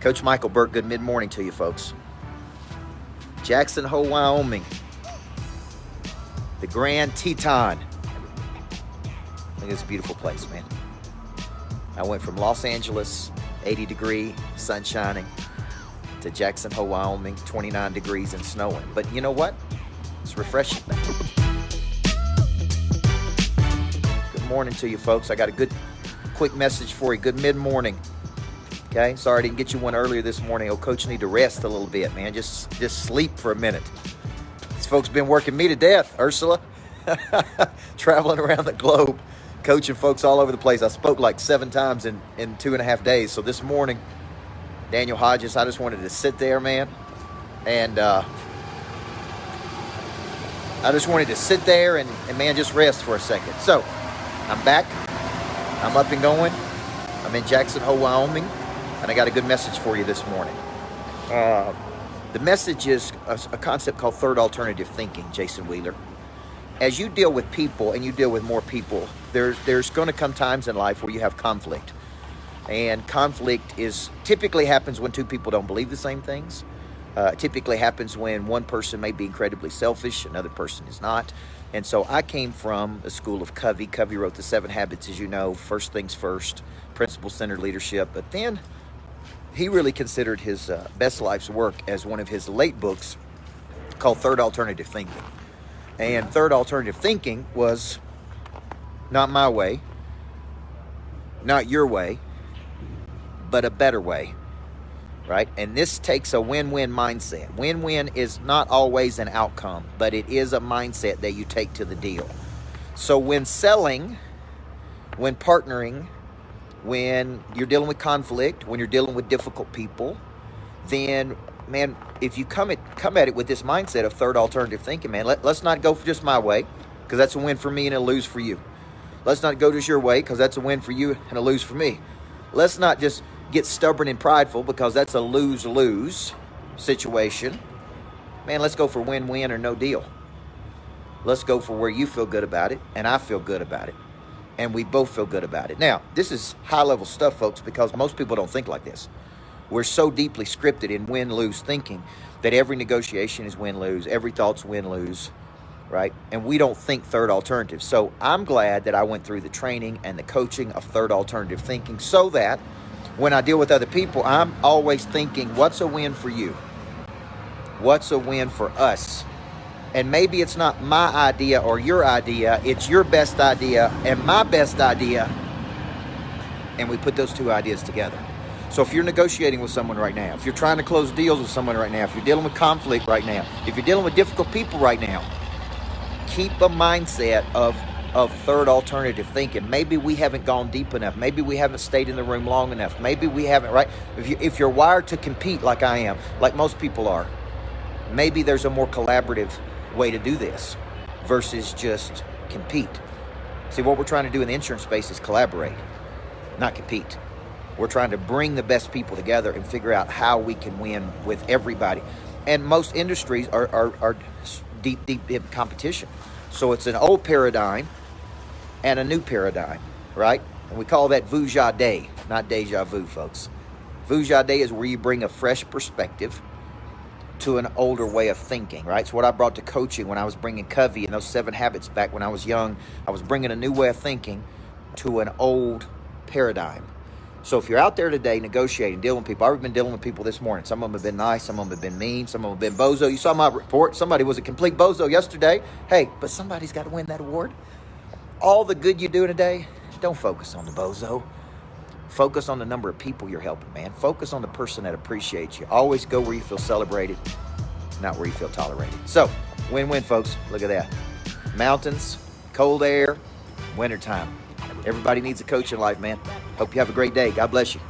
Coach Micheal Burt, good mid-morning to you folks. Jackson Hole, Wyoming. The Grand Teton. Look at this beautiful place, man. I went from Los Angeles, 80 degree, sun shining, to Jackson Hole, Wyoming, 29 degrees and snowing. But you know what? It's refreshing. Good morning to you folks. I got a good, quick message for you. Good mid-morning. Okay, sorry I didn't get you one earlier this morning. Oh, Coach, need to rest a little bit, man. Just sleep for a minute. These folks been working me to death, Ursula. Traveling around the globe, coaching folks all over the place. I spoke like 7 times in 2.5 days. So this morning, Daniel Hodges, I just wanted to sit there, man. And I just wanted to sit there and man, just rest for a second. So I'm back. I'm up and going. I'm in Jackson Hole, Wyoming. And I got a good message for you this morning. The message is a concept called third alternative thinking, Jason Wheeler. As you deal with people and you deal with more people, there's going to come times in life where you have conflict. And conflict typically happens when two people don't believe the same things. Typically happens when one person may be incredibly selfish, another person is not. And so I came from a school of Covey. Covey wrote the 7 Habits, as you know, first things first, principle-centered leadership. But then he really considered his best life's work as one of his late books called Third Alternative Thinking. And third alternative thinking was not my way, not your way, but a better way, right? And this takes a win-win mindset. Win-win is not always an outcome, but it is a mindset that you take to the deal. So when selling, when partnering, when you're dealing with conflict, when you're dealing with difficult people, then, man, if you come at it with this mindset of third alternative thinking, man, let's not go for just my way, because that's a win for me and a lose for you. Let's not go just your way, because that's a win for you and a lose for me. Let's not just get stubborn and prideful, because that's a lose-lose situation. Man, let's go for win-win or no deal. Let's go for where you feel good about it and I feel good about it. And we both feel good about it. Now, this is high-level stuff, folks, because most people don't think like this. We're so deeply scripted in win-lose thinking that every negotiation is win-lose, every thought's win-lose, right? And we don't think third alternative. So I'm glad that I went through the training and the coaching of third alternative thinking so that when I deal with other people, I'm always thinking, what's a win for you? What's a win for us? And maybe it's not my idea or your idea, it's your best idea and my best idea, and we put those two ideas together. So if you're negotiating with someone right now, if you're trying to close deals with someone right now, if you're dealing with conflict right now, if you're dealing with difficult people right now, keep a mindset of third alternative thinking. Maybe we haven't gone deep enough. Maybe we haven't stayed in the room long enough. Maybe we haven't, right? If you're wired to compete like I am, like most people are, maybe there's a more collaborative way to do this versus just compete. See, what we're trying to do in the insurance space is collaborate, not compete. We're trying to bring the best people together and figure out how we can win with everybody. And most industries are deep competition. So it's an old paradigm and a new paradigm, right? And we call that vujade, not deja vu, folks. Vujade is where you bring a fresh perspective to an older way of thinking, right? It's what I brought to coaching when I was bringing Covey and those 7 habits back when I was young. I was bringing a new way of thinking to an old paradigm. So if you're out there today negotiating, dealing with people, I've been dealing with people this morning. Some of them have been nice, some of them have been mean, some of them have been bozo. You saw my report. Somebody was a complete bozo yesterday. Hey, but somebody's got to win that award. All the good you do today, don't focus on the bozo. Focus on the number of people you're helping, man. Focus on the person that appreciates you. Always go where you feel celebrated, not where you feel tolerated. So, win-win, folks. Look at that. Mountains, cold air, wintertime. Everybody needs a coach in life, man. Hope you have a great day. God bless you.